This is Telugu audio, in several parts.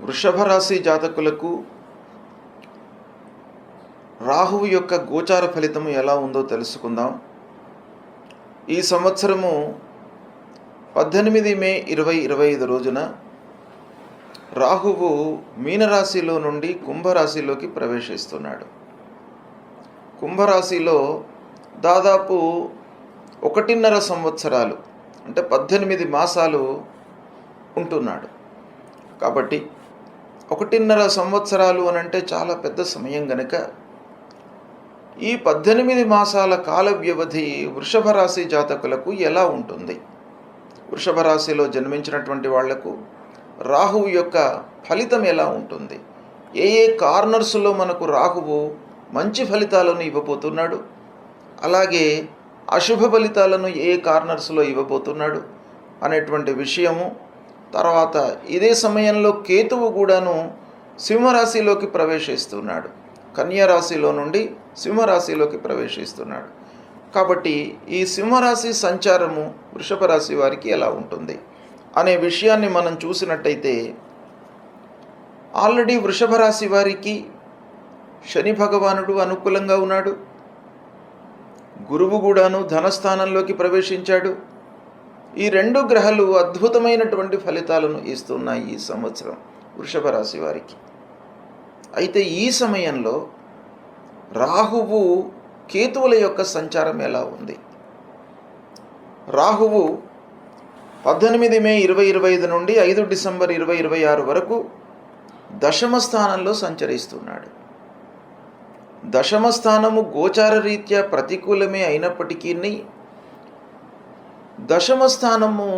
వృషభ రాశి జాతకులకు రాహువు యొక్క గోచార ఫలితము ఎలా ఉందో తెలుసుకుందాం. ఈ సంవత్సరము 18 మే 2025 రోజున రాహువు మీనరాశిలో నుండి కుంభరాశిలోకి ప్రవేశిస్తున్నాడు. కుంభరాశిలో దాదాపు 1.5 సంవత్సరాలు అంటే 18 మాసాలు ఉంటున్నాడు. కాబట్టి 1.5 సంవత్సరాలు అని అంటే చాలా పెద్ద సమయం గనుక ఈ 18 మాసాల కాల వ్యవధి వృషభ రాశి జాతకులకు ఎలా ఉంటుంది? వృషభ రాశిలో జన్మించినటువంటి వాళ్లకు రాహువు యొక్క ఫలితం ఎలా ఉంటుంది? ఏ ఏ కార్నర్స్లో మనకు రాహువు మంచి ఫలితాలను ఇవ్వబోతున్నాడు, అలాగే అశుభ ఫలితాలను ఏ కార్నర్స్లో ఇవ్వబోతున్నాడు అనేటువంటి విషయము. తర్వాత ఇదే సమయంలో కేతువు కూడాను సింహరాశిలోకి ప్రవేశిస్తున్నాడు. కన్యా రాశిలో నుండి సింహరాశిలోకి ప్రవేశిస్తున్నాడు. కాబట్టి ఈ సింహరాశి సంచారము వృషభ రాశి వారికి ఎలా ఉంటుంది అనే విషయాన్ని మనం చూసినట్టయితే, ఆల్రెడీ వృషభ రాశి వారికి శని భగవానుడు అనుకూలంగా ఉన్నాడు. గురువు కూడాను ధనస్థానంలోకి ప్రవేశించాడు. ఈ 2 గ్రహాలు అద్భుతమైనటువంటి ఫలితాలను ఇస్తున్నాయి ఈ సంవత్సరం వృషభ రాశి వారికి. అయితే ఈ సమయంలో రాహువు కేతువుల యొక్క సంచారం ఎలా ఉంది? రాహువు 18 మే 2025 నుండి 5 డిసెంబర్ 2026 వరకు దశమ స్థానంలో సంచరిస్తున్నాడు. దశమ స్థానము గోచార రీత్యా ప్రతికూలమే అయినప్పటికీ దశమ స్థానము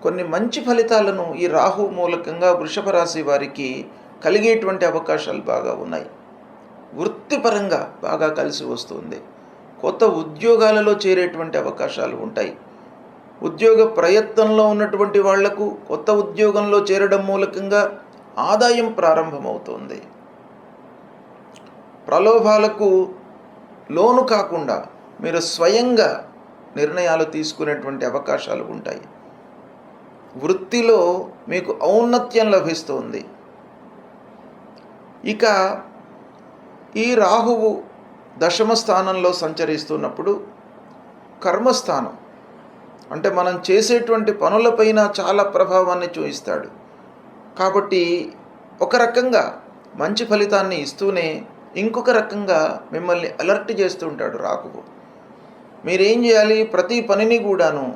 కొన్ని మంచి ఫలితాలను ఈ రాహు మూలకంగా వృషభ రాశి వారికి కలిగేటువంటి అవకాశాలు బాగా ఉన్నాయి. వృత్తిపరంగా బాగా కలిసి వస్తుంది. కొత్త ఉద్యోగాలలో చేరేటువంటి అవకాశాలు ఉంటాయి. ఉద్యోగ ప్రయత్నంలో ఉన్నటువంటి వాళ్లకు కొత్త ఉద్యోగంలో చేరడం మూలకంగా ఆదాయం ప్రారంభమవుతుంది. ప్రలోభాలకు లోను కాకుండా మీరు స్వయంగా నిర్ణయాలు తీసుకునేటువంటి అవకాశాలు ఉంటాయి. వృత్తిలో మీకు ఔన్నత్యం లభిస్తుంది. ఇక ఈ రాహువు దశమ స్థానంలో సంచరిస్తున్నప్పుడు కర్మస్థానం అంటే మనం చేసేటువంటి పనులపైన చాలా ప్రభావాన్ని చూపిస్తాడు. కాబట్టి ఒక రకంగా మంచి ఫలితాన్ని ఇస్తూనే ఇంకొక రకంగా మిమ్మల్ని అలర్ట్ చేస్తూ ఉంటాడు రాహువు. మీరేం చేయాలి? ప్రతి పనిని కూడాను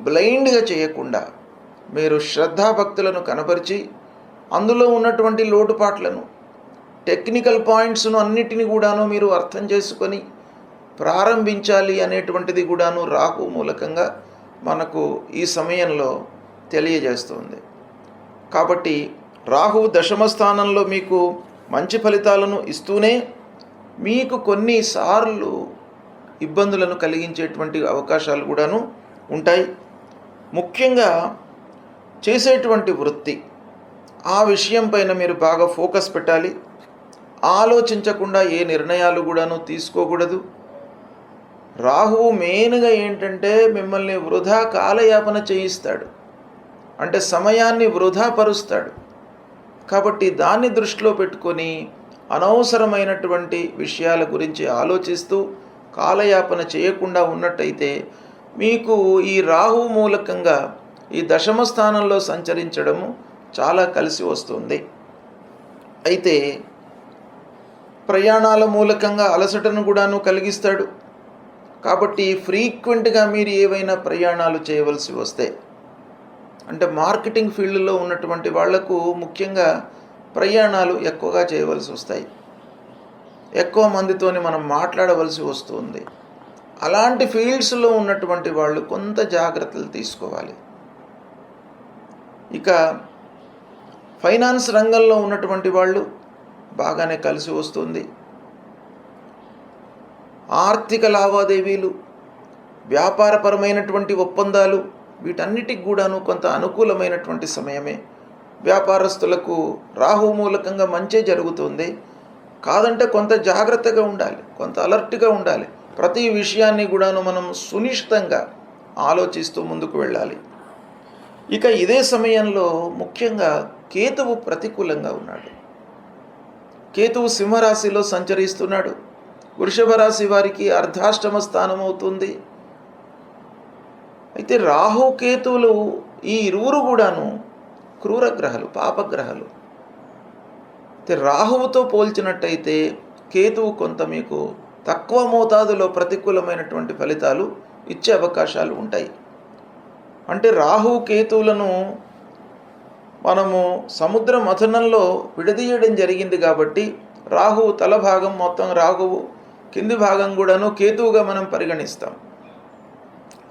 బ్లైండ్గా చేయకుండా మీరు శ్రద్ధాభక్తులను కనపరిచి అందులో ఉన్నటువంటి లోటుపాట్లను, టెక్నికల్ పాయింట్స్ను అన్నిటిని కూడాను మీరు అర్థం చేసుకొని ప్రారంభించాలి అనేటువంటిది కూడాను రాహు మూలకంగా మనకు ఈ సమయంలో తెలియజేస్తుంది. కాబట్టి రాహువు దశమ స్థానంలో మీకు మంచి ఫలితాలను ఇస్తూనే మీకు కొన్నిసార్లు ఇబ్బందులను కలిగించేటువంటి అవకాశాలు కూడాను ఉంటాయి. ముఖ్యంగా చేసేటువంటి వృత్తి ఆ విషయం పైన మీరు బాగా ఫోకస్ పెట్టాలి. ఆలోచించకుండా ఏ నిర్ణయాలు కూడాను తీసుకోకూడదు. రాహువు మెయిన్గా ఏంటంటే మిమ్మల్ని వృధా కాలయాపన చేయిస్తాడు, అంటే సమయాన్ని వృధా పరుస్తాడు. కాబట్టి దాన్ని దృష్టిలో పెట్టుకొని అనవసరమైనటువంటి విషయాల గురించి ఆలోచిస్తూ కాలయాపన చేయకుండా ఉన్నట్టయితే మీకు ఈ రాహు మూలకంగా ఈ దశమ స్థానంలో సంచరించడము చాలా కలిసి వస్తుంది. అయితే ప్రయాణాల మూలకంగా అలసటను కూడాను కలిగిస్తాడు. కాబట్టి ఫ్రీక్వెంట్గా మీరు ఏవైనా ప్రయాణాలు చేయవలసి వస్తే, అంటే మార్కెటింగ్ ఫీల్డ్లో ఉన్నటువంటి వాళ్లకు ముఖ్యంగా ప్రయాణాలు ఎక్కువగా చేయవలసి వస్తాయి. ఎక్కువ మందితోని మనం మాట్లాడవలసి వస్తుంది. అలాంటి ఫీల్డ్స్లో ఉన్నటువంటి వాళ్ళు కొంత జాగ్రత్తలు తీసుకోవాలి. ఇక ఫైనాన్స్ రంగంలో ఉన్నటువంటి వాళ్ళు బాగానే కలిసి వస్తుంది. ఆర్థిక లావాదేవీలు, వ్యాపారపరమైనటువంటి ఒప్పందాలు, వీటన్నిటికి కూడాను కొంత అనుకూలమైనటువంటి సమయమే. వ్యాపారస్తులకు రాహు మూలకంగా మంచే జరుగుతుంది. కాదంటే కొంత జాగ్రత్తగా ఉండాలి, కొంత అలర్ట్గా ఉండాలి. ప్రతి విషయాన్ని కూడాను మనం సునిశ్చితంగా ఆలోచిస్తూ ముందుకు వెళ్ళాలి. ఇక ఇదే సమయంలో ముఖ్యంగా కేతువు ప్రతికూలంగా ఉన్నాడు. కేతువు సింహరాశిలో సంచరిస్తున్నాడు. వృషభ రాశి వారికి అర్ధాష్టమ స్థానం అవుతుంది. అయితే రాహు కేతువులు ఈ ఇరువురు కూడాను క్రూరగ్రహాలు, పాపగ్రహాలు. అయితే రాహువుతో పోల్చినట్టయితే కేతువు కొంత మీకు తక్కువ మోతాదులో ప్రతికూలమైనటువంటి ఫలితాలు ఇచ్చే అవకాశాలు ఉంటాయి. అంటే రాహు కేతువులను మనము సముద్ర మథనంలో విడదీయడం జరిగింది కాబట్టి రాహువు తల భాగం మొత్తం రాహువు, కింది భాగం కూడాను కేతువుగా మనం పరిగణిస్తాం.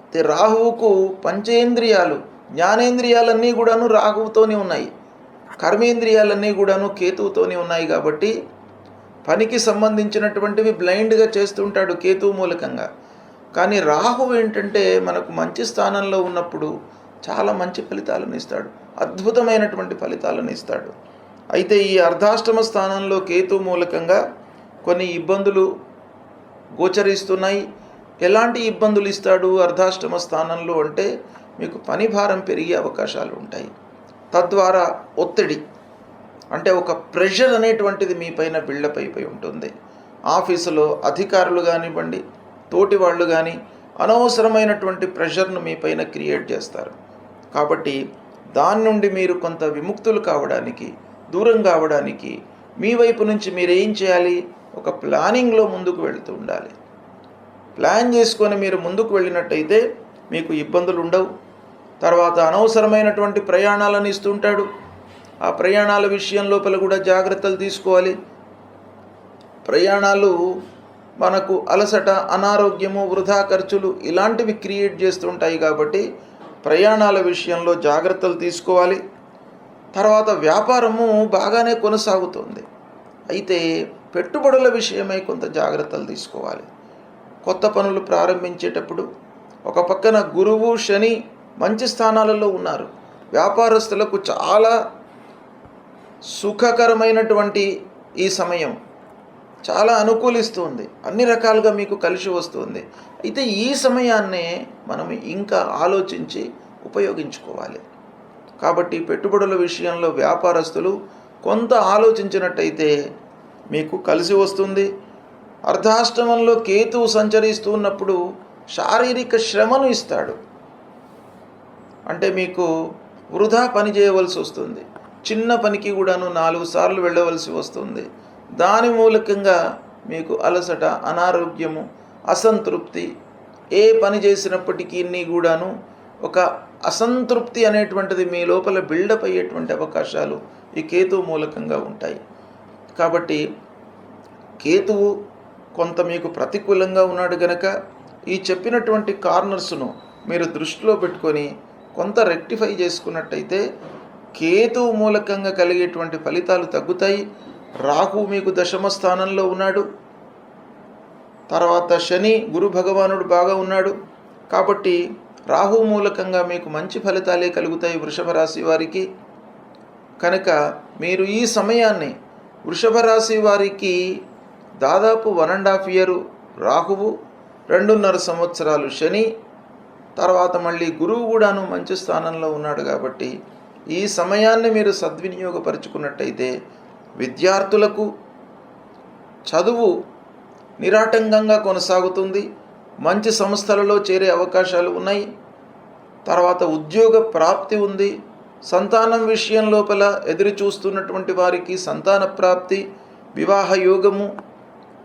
అయితే రాహువుకు పంచేంద్రియాలు, జ్ఞానేంద్రియాలన్నీ కూడాను రాహువుతోనే ఉన్నాయి, కర్మేంద్రియాలన్నీ కూడాను కేతువుతోనే ఉన్నాయి. కాబట్టి పనికి సంబంధించినటువంటివి బ్లైండ్గా చేస్తుంటాడు కేతువు మూలకంగా. కానీ రాహువు ఏంటంటే మనకు మంచి స్థానంలో ఉన్నప్పుడు చాలా మంచి ఫలితాలను ఇస్తాడు, అద్భుతమైనటువంటి ఫలితాలను ఇస్తాడు. అయితే ఈ అర్ధాష్టమ స్థానంలో కేతు మూలకంగా కొన్ని ఇబ్బందులు గోచరిస్తున్నాయి. ఎలాంటి ఇబ్బందులు ఇస్తాడు అర్ధాష్టమ స్థానంలో అంటే మీకు పని భారం పెరిగే అవకాశాలు ఉంటాయి. తద్వారా ఒత్తిడి అంటే ఒక ప్రెషర్ అనేటువంటిది మీ పైన బిల్డప్ అయిపోయి ఉంటుంది. ఆఫీసులో అధికారులు కానివ్వండి, తోటి వాళ్ళు కానీ అనవసరమైనటువంటి ప్రెషర్ను మీ పైన క్రియేట్ చేస్తారు. కాబట్టి దాని నుండి మీరు కొంత విముక్తులు కావడానికి, దూరం కావడానికి మీ వైపు నుంచి మీరు ఏం చేయాలి? ఒక ప్లానింగ్లో ముందుకు వెళుతూ ఉండాలి. ప్లాన్ చేసుకొని మీరు ముందుకు వెళ్ళినట్టయితే మీకు ఇబ్బందులు ఉండవు. తర్వాత అనవసరమైనటువంటి ప్రయాణాలను ఇస్తుంటాడు. ఆ ప్రయాణాల విషయం లోపల కూడా జాగ్రత్తలు తీసుకోవాలి. ప్రయాణాలు మనకు అలసట, అనారోగ్యము, వృధా ఖర్చులు ఇలాంటివి క్రియేట్ చేస్తుంటాయి. కాబట్టి ప్రయాణాల విషయంలో జాగ్రత్తలు తీసుకోవాలి. తర్వాత వ్యాపారము బాగానే కొనసాగుతుంది. అయితే పెట్టుబడుల విషయమై కొంత జాగ్రత్తలు తీసుకోవాలి. కొత్త పనులు ప్రారంభించేటప్పుడు ఒక పక్కన గురువు, శని మంచి స్థానాలలో ఉన్నారు. వ్యాపారస్తులకు చాలా సుఖకరమైనటువంటి ఈ సమయం చాలా అనుకూలిస్తుంది, అన్ని రకాలుగా మీకు కలిసి వస్తుంది. అయితే ఈ సమయాన్నే మనం ఇంకా ఆలోచించి ఉపయోగించుకోవాలి. కాబట్టి పెట్టుబడుల విషయంలో వ్యాపారస్తులు కొంత ఆలోచించినట్టయితే మీకు కలిసి వస్తుంది. అర్ధాష్టమంలో కేతువు సంచరిస్తున్నప్పుడు శారీరక శ్రమను ఇస్తాడు. అంటే మీకు వృధా పని చేయవలసి వస్తుంది. చిన్న పనికి కూడాను 4 సార్లు వెళ్ళవలసి వస్తుంది. దాని మూలకంగా మీకు అలసట, అనారోగ్యము, అసంతృప్తి, ఏ పని చేసినప్పటికీ కూడాను ఒక అసంతృప్తి అనేటువంటిది మీ లోపల బిల్డప్ అయ్యేటువంటి అవకాశాలు ఈ కేతువు మూలకంగా ఉంటాయి. కాబట్టి కేతువు కొంత మీకు ప్రతికూలంగా ఉన్నాడు గనక ఈ చెప్పినటువంటి కార్నర్స్ను మీరు దృష్టిలో పెట్టుకొని కొంత రెక్టిఫై చేసుకున్నట్టయితే కేతువు మూలకంగా కలిగేటువంటి ఫలితాలు తగ్గుతాయి. రాహు మీకు దశమ స్థానంలో ఉన్నాడు. తర్వాత శని, గురు భగవానుడు బాగా ఉన్నాడు. కాబట్టి రాహు మూలకంగా మీకు మంచి ఫలితాలే కలుగుతాయి వృషభ రాశి వారికి. కనుక మీరు ఈ సమయాన్ని వృషభ రాశి వారికి దాదాపు 1.5 year రాహువు, 2.5 సంవత్సరాలు శని, తర్వాత మళ్ళీ గురువు కూడాను మంచి స్థానంలో ఉన్నాడు. కాబట్టి ఈ సమయాన్ని మీరు సద్వినియోగపరుచుకున్నట్టయితే విద్యార్థులకు చదువు నిరాటంకంగా కొనసాగుతుంది. మంచి సంస్థలలో చేరే అవకాశాలు ఉన్నాయి. తర్వాత ఉద్యోగ ప్రాప్తి ఉంది. సంతానం విషయం లోపల ఎదురు చూస్తున్నటువంటి వారికి సంతాన ప్రాప్తి, వివాహ యోగము,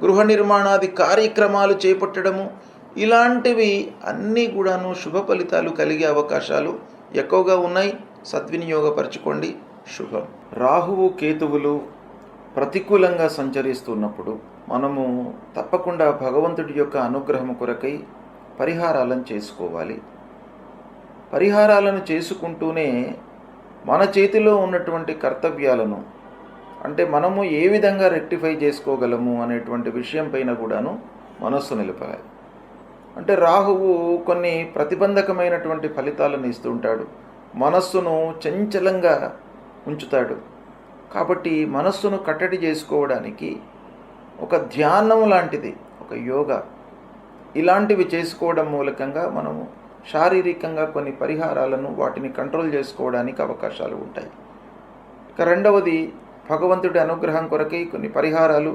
గృహ నిర్మాణాది కార్యక్రమాలు చేపట్టడము, ఇలాంటివి అన్నీ కూడాను శుభ ఫలితాలు కలిగే అవకాశాలు ఎక్కువగా ఉన్నాయి. సద్వినియోగపరచుకోండి. శుభం. రాహువు కేతువులు ప్రతికూలంగా సంచరిస్తున్నప్పుడు మనము తప్పకుండా భగవంతుడి యొక్క అనుగ్రహం కొరకై పరిహారాలను చేసుకోవాలి. పరిహారాలను చేసుకుంటూనే మన చేతిలో ఉన్నటువంటి కర్తవ్యాలను, అంటే మనము ఏ విధంగా రెక్టిఫై చేసుకోగలము అనేటువంటి విషయం పైన కూడాను మనస్సు నిలపాలి. అంటే రాహువు కొన్ని ప్రతిబంధకమైనటువంటి ఫలితాలను ఇస్తుంటాడు. మనస్సును చంచలంగా ఉంచుతాడు. కాబట్టి మనస్సును కట్టడి చేసుకోవడానికి ఒక ధ్యానం లాంటిది, ఒక యోగా ఇలాంటివి చేసుకోవడం మూలకంగా మనము శారీరకంగా కొన్ని పరిహారాలను, వాటిని కంట్రోల్ చేసుకోవడానికి అవకాశాలు ఉంటాయి. రెండవది భగవంతుడి అనుగ్రహం కొరకై కొన్ని పరిహారాలు.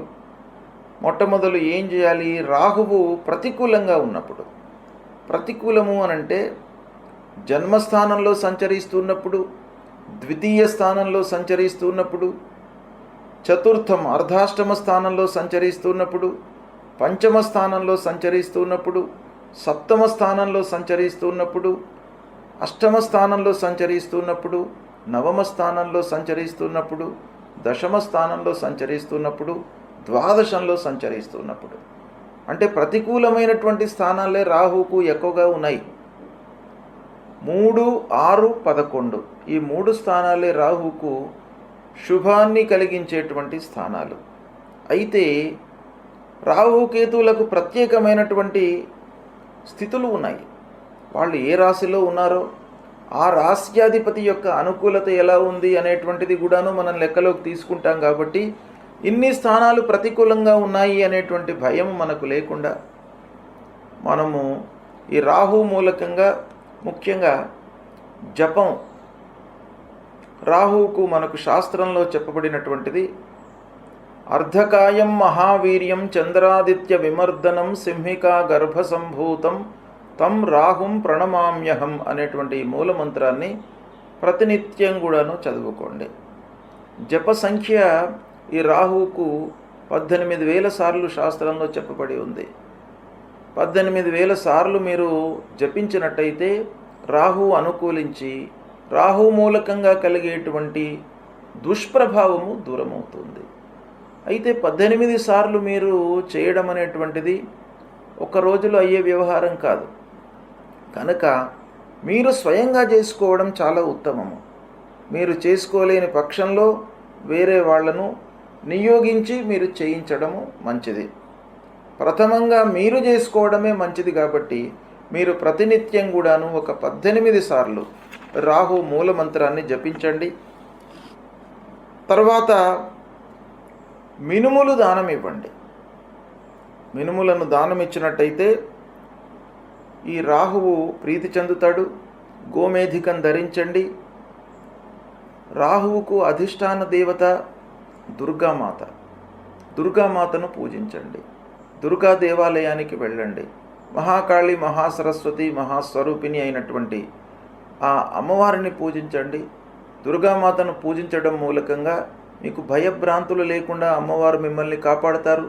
మొట్టమొదలు ఏం చేయాలి? రాహువు ప్రతికూలంగా ఉన్నప్పుడు, ప్రతికూలము అనంటే జన్మస్థానంలో సంచరిస్తున్నప్పుడు, ద్వితీయ స్థానంలో సంచరిస్తున్నప్పుడు, చతుర్థం అర్ధాష్టమ స్థానంలో సంచరిస్తున్నప్పుడు, పంచమ స్థానంలో సంచరిస్తున్నప్పుడు, సప్తమ స్థానంలో సంచరిస్తున్నప్పుడు, అష్టమ స్థానంలో సంచరిస్తున్నప్పుడు, నవమ స్థానంలో సంచరిస్తున్నప్పుడు, దశమ స్థానంలో సంచరిస్తున్నప్పుడు, ద్వాదశంలో సంచరిస్తున్నప్పుడు, అంటే ప్రతికూలమైనటువంటి స్థానాలే రాహువుకు ఎక్కువగా ఉన్నాయి. 3, 6, 11 ఈ 3 స్థానాలే రాహువుకు శుభాన్ని కలిగించేటువంటి స్థానాలు. అయితే రాహుకేతువులకు ప్రత్యేకమైనటువంటి స్థితులు ఉన్నాయి. వాళ్ళు ఏ రాశిలో ఉన్నారో ఆ రాశ్యాధిపతి యొక్క అనుకూలత ఎలా ఉంది అనేటువంటిది కూడాను మనం లెక్కలోకి తీసుకుంటాం. కాబట్టి ఇన్ని స్థానాలు ప్రతికూలంగా ఉన్నాయి అనేటువంటి భయం మనకు లేకుండా మనము ఈ రాహు మూలకంగా ముఖ్యంగా జపం, రాహువుకు మనకు శాస్త్రంలో చెప్పబడినటువంటిది అర్ధకాయం మహావీర్యం చంద్రాదిత్య విమర్దనం సింహికా గర్భసంభూతం తం రాహుం ప్రణమామ్యహం అనేటువంటి మూలమంత్రాన్ని ప్రతినిత్యం కూడాను చదువుకోండి. జప సంఖ్య ఈ రాహువుకు 18,000 సార్లు శాస్త్రంలో చెప్పబడి ఉంది. 18,000 సార్లు మీరు జపించినట్టయితే రాహు అనుకూలించి రాహు మూలకంగా కలిగేటువంటి దుష్ప్రభావము దూరమవుతుంది. అయితే 18 సార్లు మీరు చేయడం అనేటువంటిది ఒక రోజులో అయ్యే వ్యవహారం కాదు. కనుక మీరు స్వయంగా చేసుకోవడం చాలా ఉత్తమము. మీరు చేసుకోలేని పక్షంలో వేరే వాళ్లను నియోగించి మీరు చేయించడము మంచిది. ప్రథమంగా మీరు చేసుకోవడమే మంచిది. కాబట్టి మీరు ప్రతినిత్యం కూడాను ఒక 18 సార్లు రాహు మూలమంత్రాన్ని జపించండి. తర్వాత మినుములు దానం ఇవ్వండి. మినుములను దానం ఇచ్చినట్టయితే ఈ రాహువు ప్రీతి చెందుతాడు. గోమేధికం ధరించండి. రాహువుకు అధిష్టాన దేవత దుర్గామాత. దుర్గామాతను పూజించండి. దుర్గా దేవాలయానికి వెళ్ళండి. మహాకాళి, మహాసరస్వతి, మహాస్వరూపిణి అయినటువంటి ఆ అమ్మవారిని పూజించండి. దుర్గామాతను పూజించడం మూలకంగా మీకు భయభ్రాంతులు లేకుండా అమ్మవారు మిమ్మల్ని కాపాడతారు.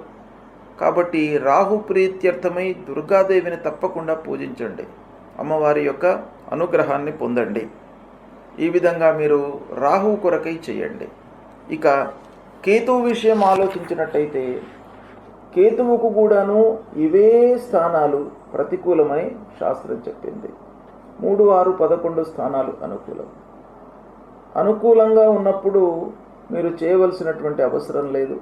కాబట్టి రాహు ప్రీత్యర్థమై దుర్గాదేవిని తప్పకుండా పూజించండి. అమ్మవారి యొక్క అనుగ్రహాన్ని పొందండి. ఈ విధంగా మీరు రాహు కొరకై చేయండి. ఇక కేతువు విషయం ఆలోచించినట్టయితే కేతువుకు కూడాను ఇవే స్థానాలు ప్రతికూలమని శాస్త్రం చెప్పింది. 3, 6, 11 స్థానాలు అనుకూలం. అనుకూలంగా ఉన్నప్పుడు మీరు చేయవలసినటువంటి అవసరం లేదు.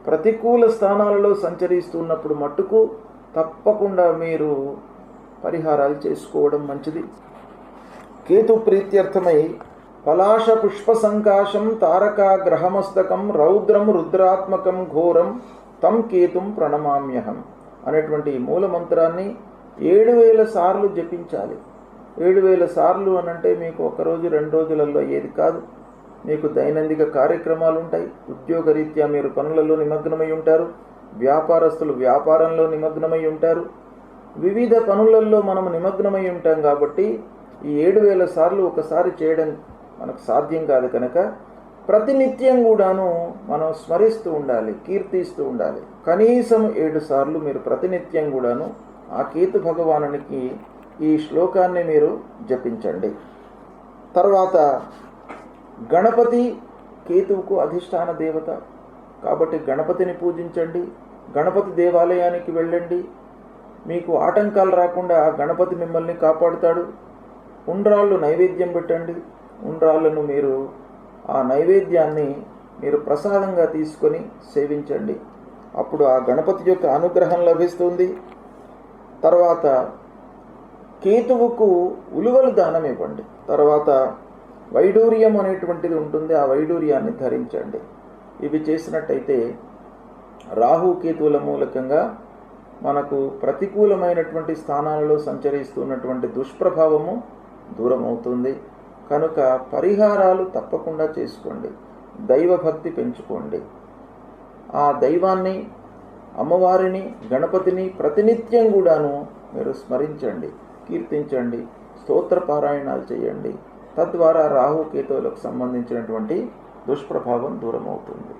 ప్రతికూల స్థానాలలో సంచరిస్తున్నప్పుడు మట్టుకు తప్పకుండా మీరు పరిహారాలు చేసుకోవడం మంచిది. కేతు ప్రీత్యర్థమై పలాశ పుష్ప సంకాశం తారకా గ్రహమస్తకం రౌద్రం రుద్రాత్మకం ఘోరం తం కేతుం ప్రణమామ్యహం అనేటువంటి మూలమంత్రాన్ని 7,000 సార్లు జపించాలి. 7,000 సార్లు అనంటే మీకు ఒకరోజు 2 రోజులలో అయ్యేది కాదు. మీకు దైనందిక కార్యక్రమాలు ఉంటాయి. ఉద్యోగరీత్యా మీరు పనులలో నిమగ్నమై ఉంటారు. వ్యాపారస్తులు వ్యాపారంలో నిమగ్నమై ఉంటారు. వివిధ పనులలో మనం నిమగ్నమై ఉంటాం. కాబట్టి ఈ 7,000 సార్లు ఒకసారి చేయడం మనకు సాధ్యం కాదు. కనుక ప్రతినిత్యం కూడాను మనం స్మరిస్తూ ఉండాలి, కీర్తిస్తూ ఉండాలి. కనీసం 7 సార్లు మీరు ప్రతినిత్యం కూడాను ఆ కేతు భగవానునికి ఈ శ్లోకాన్ని మీరు జపించండి. తర్వాత గణపతి కేతువుకు అధిష్టాన దేవత కాబట్టి గణపతిని పూజించండి. గణపతి దేవాలయానికి వెళ్ళండి. మీకు ఆటంకాలు రాకుండా గణపతి మిమ్మల్ని కాపాడుతాడు. ఉండ్రాళ్ళు నైవేద్యం పెట్టండి. ఉండ్రాళ్ళను మీరు ఆ నైవేద్యాన్ని మీరు ప్రసాదంగా తీసుకొని సేవించండి. అప్పుడు ఆ గణపతి యొక్క అనుగ్రహం లభిస్తుంది. తర్వాత కేతువుకు ఉలువలు దానం ఇవ్వండి. తర్వాత వైడూర్యం అనేటువంటిది ఉంటుంది. ఆ వైడూర్యాన్ని ధరించండి. ఇవి చేసినట్టయితే రాహు కేతువుల మూలకంగా మనకు ప్రతికూలమైనటువంటి స్థానాలలో సంచరిస్తున్నటువంటి దుష్ప్రభావము దూరం అవుతుంది. కనుక పరిహారాలు తప్పకుండా చేసుకోండి. దైవభక్తి పెంచుకోండి. ఆ దైవాన్ని, అమ్మవారిని, గణపతిని ప్రతినిత్యం కూడాను మీరు స్మరించండి, కీర్తించండి, స్తోత్ర పారాయణాలు చేయండి. తద్వారా రాహుకేతువులకు సంబంధించినటువంటి దుష్ప్రభావం దూరమవుతుంది.